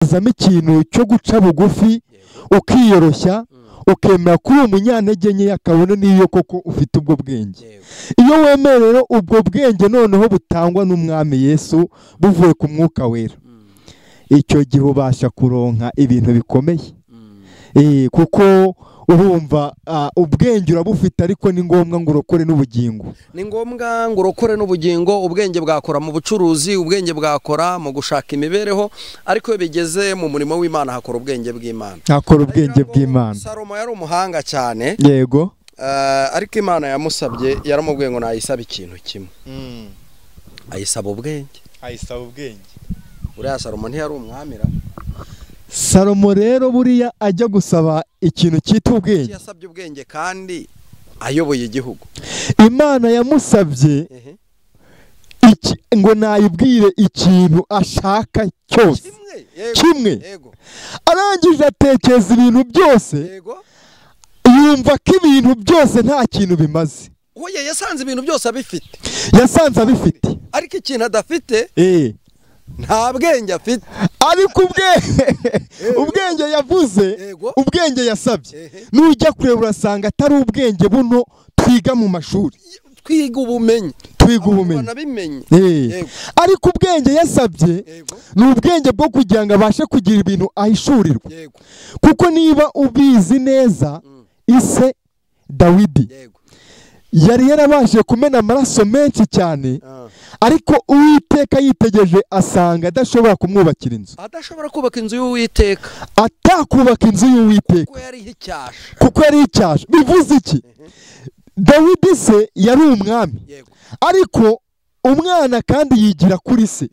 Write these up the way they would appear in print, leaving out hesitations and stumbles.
ukazamo ikintu cyo guca bugufi ukiyoroshya ukemera kuri umunyantege nke akabona niyo koko ufite ubwo bwenge. Iyo wemera rero ubwo bwenge noneho butangwa n'umwami Yesu buvuye ku mwuka wera, icyo gihe ubasha kuronka ibintu bikomeye. Kuko urumva ubwenge urabufite, ariko ni ngombwa ngo urokore n'ubugingo. Ni ngombwa ngo urokore n'ubugingo. Ubwenge bwakora mu bucuruzi, ubwenge bwakora mu gushaka imibereho, ariko iyo bigeze mu murimo w'Imana hakora ubwenge bw'Imana. Hakora ubwenge bw'Imana. Salomo yari umuhanga cyane. Yego. Ariko Imana yamusabye, yaramubwiye ngo nayisaba ikintu kimwe. Ayisaba ubwenge. Ayisaba ubwenge. Uriya Salomo ntiyari umwamira. Salomo rero buriya ajya gusaba ikintu cyitwa ubwenge. Yasabye ubwenge kandi ayoboye igihugu. Imana yamusabye ngo nayibwire ikintu ashaka cyose kimwe. Arangije atekereza ibintu byose, yumva ko ibintu byose nta kintu bimaze. Oya, yasanze ibintu byose abifite. Yasanze abifite, ariko ikintu adafite nta bwenge afite. Ariko ubwenge yavuze, ubwenge yasabye, nujya kureba urasanga atari ubwenge buno twiga mu mashuri. Twiga ubumenyi. Ariko ubwenge yasabye ni ubwenge bwo kugira ngo abashe kugira ibintu ahishurirwa. Kuko niba ubizi neza, ise Dawidi yari yarabashije kumena amaraso menshi cyane, ariko Uwiteka yitegereje asanga adashobora kumwubakira inzu. Adashobora kubaka inzu y'Uwiteka. Atakubaka inzu y'Uwiteka kuko yari icyasha. Bivuze iki? Dawidi se yari umwami, ariko umwana kandi yigira kuri se.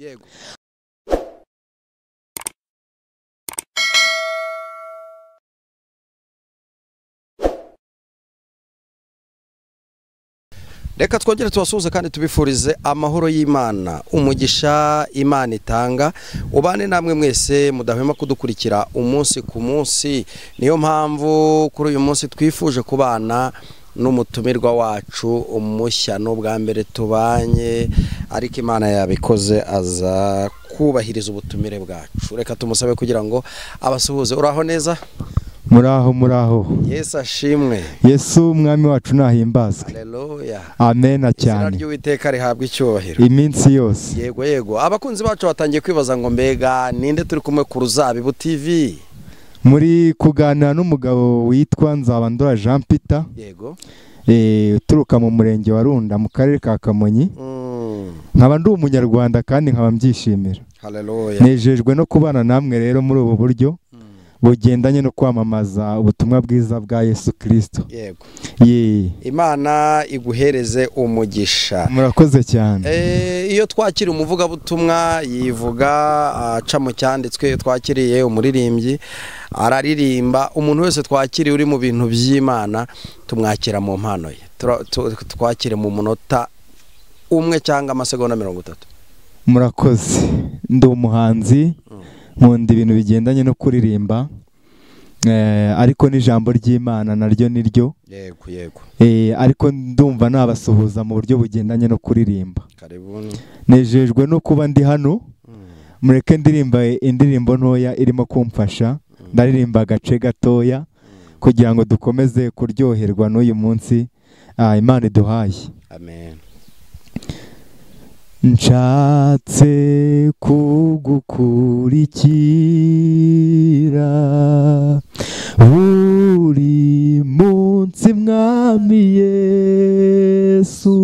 Reka twongere tubasuhuze kandi tubifurize amahoro y'Imana, umugisha Imana itanga ubane namwe mwese mudahwema kudukurikira umunsi ku munsi. Niyo mpamvu kuri uyu munsi twifuje kubana n'umutumirwa wacu umushya, n'ubwa mbere tubanye, ariko Imana yabikoze aza kubahiriza ubutumire bwacu. Reka tumusabe kugira ngo abasuhuze. Uraho neza? Muraho. Yesu ashimwe. Yesu umwami wacu nahimbazwe. Haleluya. Amen cyane. Izina ry'Uwiteka rihabwa icyubahiro iminsi yose. Yego. Abakunzi bacu batangiye kwibaza ngo mbega ninde turi kumwe ku Ruzabibu TV? Muri kuganira n'umugabo witwa Nzabandora Jean Peter. Yego. Turuka mu murenge wa Runda mu karere ka Kamonyi. Nkaba ndi umunyarwanda kandi nkaba mbyishimira. Haleluya. Nejejwe no kubana namwe rero muri ubu buryo bugendanye no kwamamaza ubutumwa bwiza bwa Yesu Kristo. Yego. Imana iguhereze umugisha. Murakoze cyane. Iyo twakira umuvugabutumwa yivuga aca mu cyanditswe, twakiriye umuririmbyi araririmba, umuntu wese twakiriye uri mu bintu by'Imana tumwakira mu mpano ye. Twakire mu munota umwe cyangwa amasegonda 30. Murakoze. Ndi umuhanzi, nkunda ibintu bigendanye no kuririmba, ariko n'ijambo ry'Imana naryo niryo. Yego. Ariko ndumva nabasuhuza mu buryo bugendanye no kuririmba. Karibuni. Nejejwe no kuba ndi hano. Mureke ndirimba indirimbo ntoya irimo kumfasha. Ndaririmba agace gatoya kugira ngo dukomeze kuryoherwa n'uyu munsi Imana iduhaye. Amen. Nshatse kugukurikira buri munsi mwami Yesu,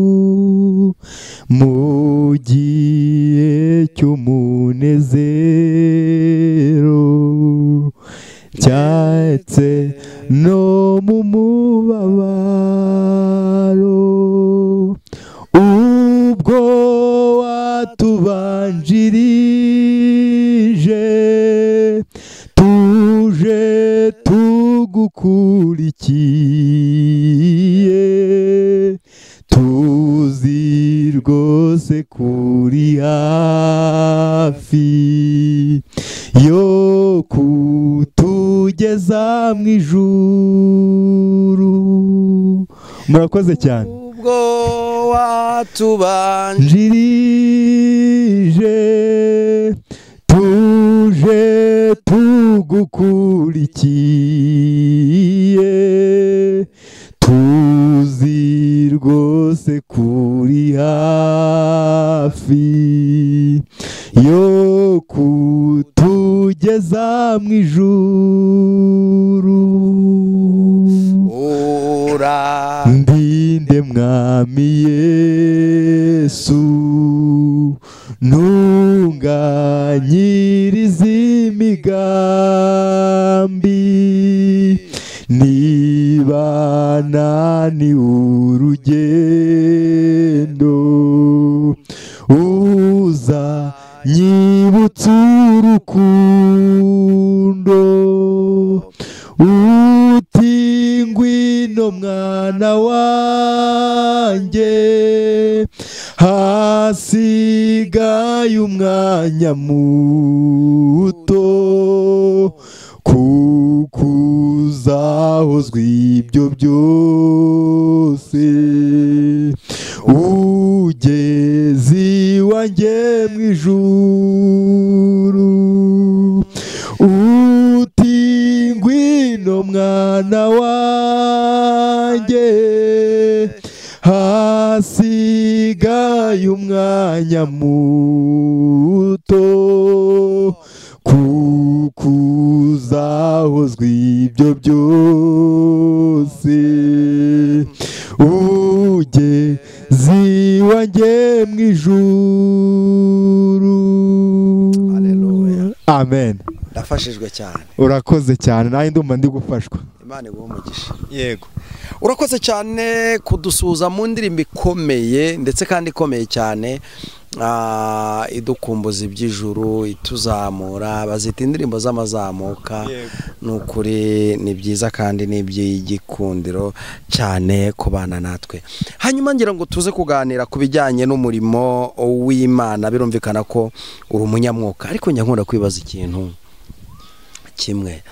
mu gihe cy'umunezero cyatse no mu mubabaro, ubwo watubanjirije tuje tugukurikiye, tuzi rwose kuri hafi yo kutugeza mu ijuru. Murakoze cyane. Ubwo watubanjirije tuje tugukurikiye tuzi rwose kuri hafi yo kutugeza mu ijuru. Ndinde mwami Yesu ntunganyiriza imigambi niba naniwe urugendo uza nyibutsa urukundo uti ngwino mwana wanjye hasigaye umwanya muto kuko uzahozwa ibyo byose ugeze iwanjye mu ijuru. Uti ngwino mwana wanjye hasigaye umwanya muto kuko uzahozwa ibyo byose ugeze iwanjye mu ijuru. Amen. Ndafashijwe cyane. Urakoze cyane, nawe ndumva ndi gufashwa. Imana iguhe umugisha. Yego. Urakoze cyane kudusuza mu ndirimbo ikomeye ndetse kandi ikomeye cyane, idukumbuza iby'ijuru, ituzamura, bazita indirimbo z'amazamuka. Nukuri ni byiza kandi ni iby'igikundiro cyane kubana natwe. Hanyuma ngira ngo tuze kuganira ku bijyanye n'umurimo w'Imana. Birumvikana ko uri umunyamwuka, ariko njya nkunda kwibaza ikintu kimwe.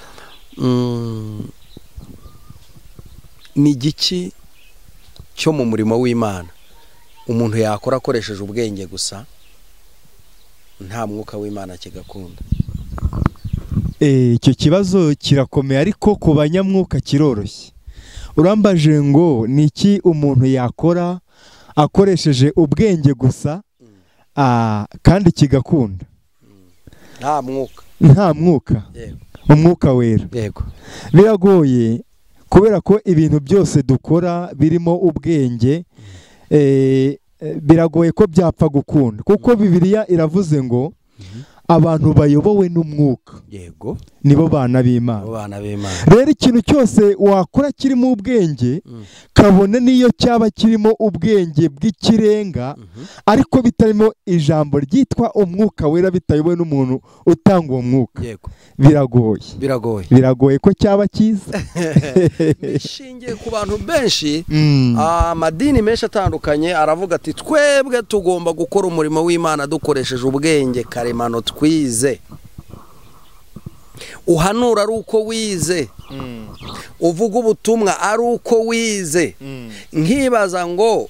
Ni igiki cyo mu murimo w'Imana umuntu yakora akoresheje ubwenge gusa nta mwuka w'Imana kigakunda? Icyo kibazo kirakomeye, ariko ku banyamwuka kiroroshye. Urambaje ngo ni iki umuntu yakora akoresheje ubwenge gusa kandi kigakunda? Nta mwuka. Umwuka wera. Yego. Biragoye kubera ko ibintu byose dukora birimo ubwenge, biragoye ko byapfa gukunda, kuko Bibiliya iravuze ngo abantu bayobowe n'umwuka yego nibo bana b'Imana. Rero ikintu cyose wakora kirimo ubwenge, kabone niyo cyaba kirimo ubwenge bw'ikirenga, ariko bitarimo ijambo ryitwa umwuka wera, bitayobowe n'umuntu utanga uwo mwuka, biragoye ko cyaba cyiza. Bishingiye ku bantu benshi, amadini menshi atandukanye aravuga ati twebwe tugomba gukora umurimo w'Imana dukoresheje ubwenge karemano twize. Uhanura ari uko wize, uvuga ubutumwa ari uko wize. Nkibaza ngo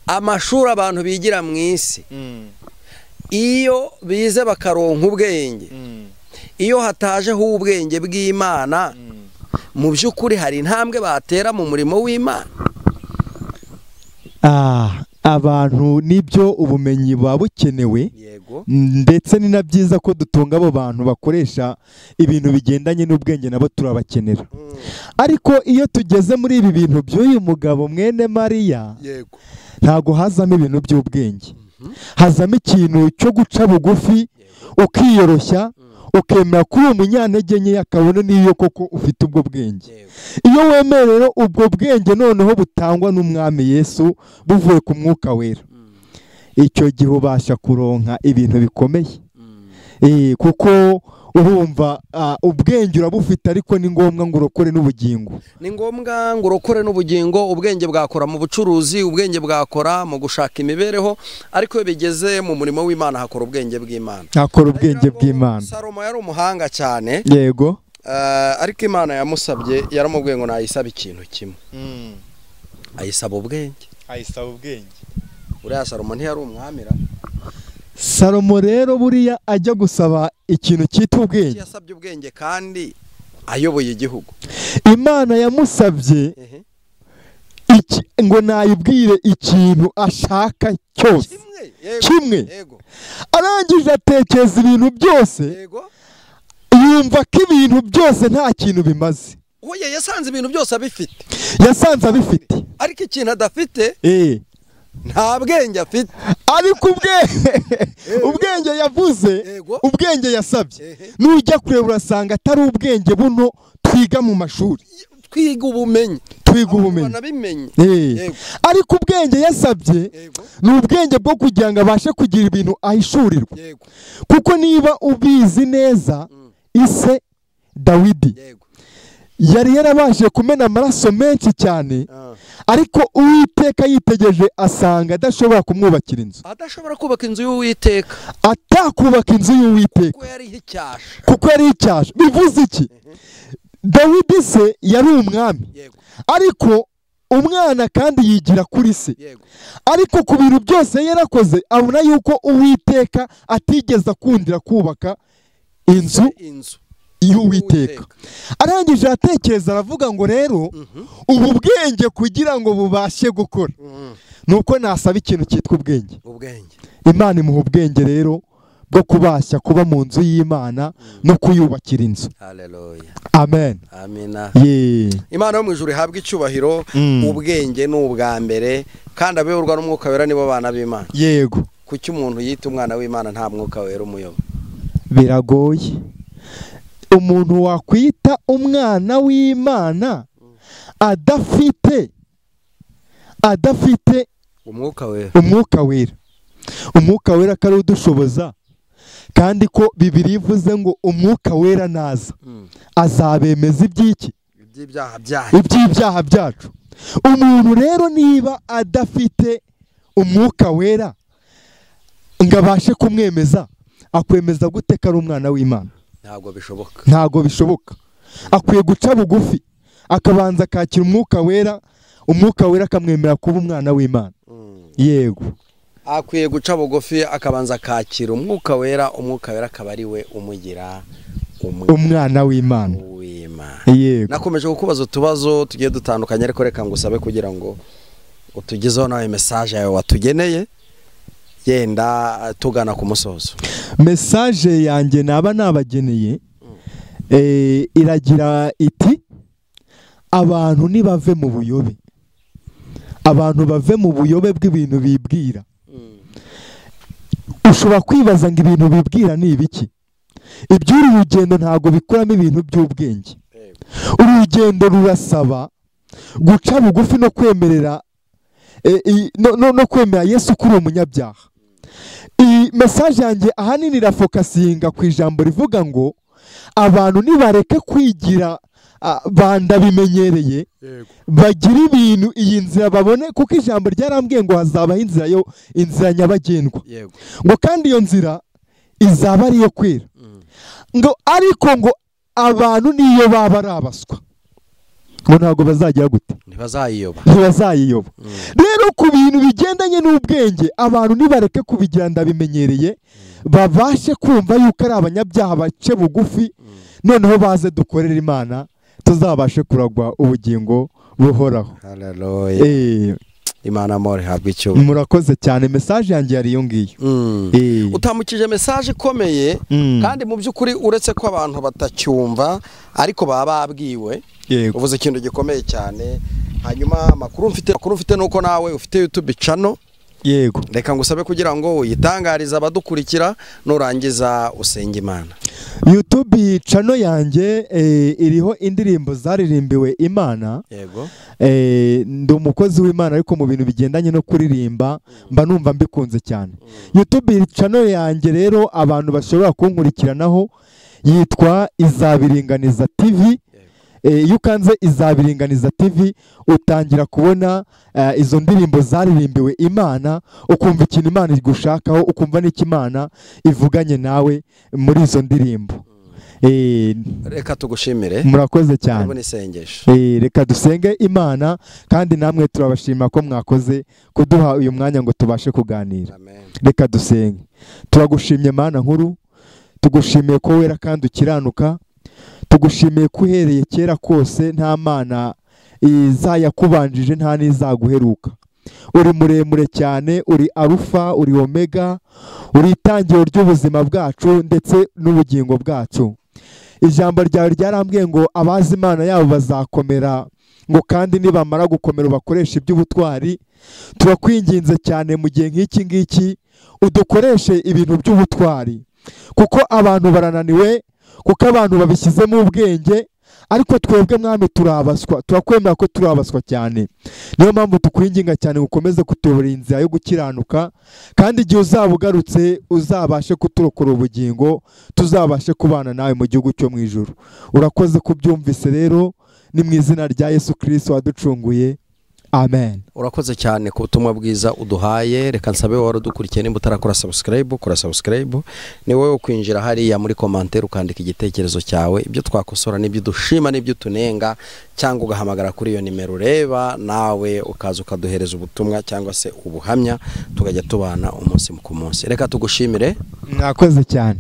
amashuri abantu bigira mu isi, iyo bize bakaronka ubwenge, iyo hatajeho ubwenge bw'Imana, mu by'ukuri hari intambwe batera mu murimo w'Imana? Abantu nibyo ubumenyi buba bukenewe, ndetse ni na byiza ko dutunga abo bantu bakoresha ibintu bigendanye n'ubwenge, nabo turabakenera. Ariko iyo tugeze muri ibi bintu by'uyu mugabo mwene Mariya, ntago hazamo ibintu by'ubwenge, hazamo ikintu cyo guca bugufi ukiyoroshya, ukemera kuri umunyantege nke, akabona n'iyo koko ufite ubwo bwenge. Iyo wemerera ubwo bwenge noneho butangwa n'Umwami Yesu buvuye ku mwuka wera, icyo gihe ubasha kuronka ibintu bikomeye. Kuko urumva ubwenge urabufite, ariko ni ngombwa ngo urokore n'ubugingo. Ni ngombwa ngo urokore n'ubugingo. Ubwenge bwakora mu bucuruzi, ubwenge bwakora mu gushaka imibereho, ariko iyo bigeze mu murimo w'Imana hakora ubwenge bw'Imana. Salomo yari umuhanga cyane. Yego. Ariko Imana yamusabye, yaramubwiye ngo nayisaba ikintu kimwe. Ayisaba ubwenge. Uriya Salomo ntiyari umwamira. Salomo rero buriya ajya gusaba ikintu cyitwa ubwenge, yasabye ubwenge kandi ayoboye igihugu. Imana yamusabye ngo nayibwire ikintu ashaka cyose kimwe. Arangije atekereza ibintu byose, yumva ko ibintu byose nta kintu bimaze. Oya, yasanze ibintu byose abifite. Yasanze abifite. Ariko ikintu adafite nta bwenge afite. Ariko ubwenge yavuze, ubwenge yasabye, nujya kureba urasanga atari ubwenge buno twiga mu mashuri. Twiga ubumenyi. Ariko ubwenge yasabye ni ubwenge bwo kugira ngo abashe kugira ibintu ahishurirwa. Kuko niba ubizi neza, ise Dawidi yari yarabashije kumena amaraso menshi cyane, ariko Uwiteka yitegereje asanga adashobora kumwubakira inzu. Adashobora kubaka inzu y'Uwiteka. Atakubaka inzu y'Uwiteka. Kuko yari icyasha. Bivuze iki? Dawidi se yari umwami, ariko umwana kandi yigira kuri se. Ariko ku bintu byose yarakoze, abona yuko Uwiteka atigeze akundira kubaka inzu y'Uwiteka. Arangije atekereza aravuga ngo rero ubu bwenge kugira ngo bubashe gukora, nuko nasaba ikintu cyitwa ubwenge. Imana imuha ubwenge rero bwo kubasha kuba mu nzu y'Imana no kuyubakira inzu. Haleluya. Amen. Amina. Imana yo mu ijuru ihabwa icyubahiro. Ubwenge ni ubwa mbere, kandi abeurwa n'umwuka wera nibo bana b'Imana. Yego. Kuki umuntu yita umwana w'Imana nta mwuka wera umuyoba? Biragoye. Umuntu wakwita umwana w'Imana adafite umwuka wera. Umwuka wera kari udushoboza, kandi ko Bibiliya ivuze ngo umwuka wera naza azabemeza iby'iki? Iby'ibyaha byacu. Umuntu rero niba adafite umwuka wera ngo abashe kumwemeza, akwemeza gute ko ari umwana w'Imana? Ntabwo bishoboka. Akwiye guca bugufi akabanza akakira umwuka wera, umwuka wera akamwemera kuba umwana w'Imana. Yego. Akwiye guca bugufi akabanza akakira umwuka wera, umwuka wera akaba ari we umugira umwana w'Imana. Yego. Nakomeje kukubaza utubazo tugiye dutandukanye, ariko reka ngusabe kugira ngo utugezeho nawe message yawe watugeneye, yenda tugana ku musozo. Message yanjye naba nabageneye iragira iti: abantu nibave mu buyobe. Abantu bave mu buyobe bw'ibintu bibwira. Ushobora kwibaza ngo ibintu bibwira ni ibiki? Iby'uru rugendo ntabwo bikuramo ibintu by'ubwenge. Urugendo rurasaba guca bugufi no kwemerera no kwemera Yesu kuri umunyabyaha. Iyi message yanjye ahanini irafokasinga ku ijambo rivuga ngo abantu nibareke kwigira bandabimenyereye, bagira ibintu iyi nzira babone, kuko ijambo ryarambwiye ngo hazabaho inzira nyabagendwa, ngo kandi iyo nzira izaba ari iyo kwera, ngo ariko ngo abantu niyo baba ari abaswa ngo ntabwo bazagira gute? Ntibazayiyoba. Rero ku bintu bigendanye n'ubwenge, abantu nibareke kubigira ndabimenyereye, babashe kumva yuko ari abanyabyaha, bace bugufi, noneho baze dukorera Imana, tuzabashe kuragwa ubugingo buhoraho. Haleluya. Imana amore habwe icyo. Murakoze cyane. Message yanjye yari iyo ngiyo. Utamukije message ikomeye, kandi mu by'ukuri uretse ko abantu batacyumva ariko baba babwiwe. Uvuze ikintu gikomeye cyane. Hanyuma makuru mfite nuko nawe ufite YouTube channel. Yego. Reka ngusabe kugira ngo uyitangarize abadukurikira, nurangiza usenge Imana. YouTube channel yanjye iriho indirimbo zaririmbiwe Imana. Yego. Ndi umukozi w'Imana, ariko mu bintu bigendanye no kuririmba mba numva mbikunze cyane. YouTube channel yanjye rero abantu bashobora kunkurikiranaho yitwa Izabiringaniza TV. Iyo ukanze Izabiringaniza TV utangira kubona izo ndirimbo zaririmbiwe Imana, ukumva ikintu Imana igushakaho, ukumva n'iki Imana ivuganye nawe muri izo ndirimbo. reka tugushimire. Murakoze cyane. Urabona isengesho. Reka dusenge Imana, kandi namwe turabashima ko mwakoze kuduha uyu mwanya ngo tubashe kuganira. Amen. Reka dusenge. Turagushimye Mana nkuru, tugushimiye ko wera kandi ukiranuka, tugushimiye ko uhereye kera kose nta mana izayakubanjije nta n'izaguheruka. Uri muremure cyane, uri Alufa, uri Omega, uri itangiriro ry'ubuzima bwacu ndetse n'ubugingo bwacu. Ijambo ryawe ryarambwiye ngo abazi Imana yabo bazakomera, ngo kandi nibamara gukomera bakoresha iby'ubutwari. Turakwinginze cyane mu gihe nk'iki ngiki udukoreshe ibintu by'ubutwari, kuko abantu barananiwe, kuko abantu babishyizemo ubwenge, ariko twebwe Mwami turabaswa, turakwemera ko turabaswa cyane. Niyo mpamvu tukwinginga cyane ukomeze kutuyobora inzira yo gukiranuka, kandi igihe uzaba ugarutse uzabashe kuturokora ubugingo, tuzabashe kubana nawe mu gihugu cyo mu ijuru. Urakoze kubyumvise rero, ni mu izina rya Yesu Kristo waducunguye. Amen. Urakoze cyane ku butumwa bwiza uduhaye. Reka nsabe wari udukurikiye nimba utarakora subscribe, kora subscribe. Ni wowe kwinjira hariya muri commentaire ukandika igitekerezo cyawe, ibyo twakosora n'ibyo dushima n'ibyo tunenga, cyangwa ugahamagara kuri iyo nimero ureba, nawe ukaza ukaduhereza ubutumwa cyangwa se ubuhamya, tukajya tubana umunsi ku munsi. Reka tugushimire. Mwakoze cyane.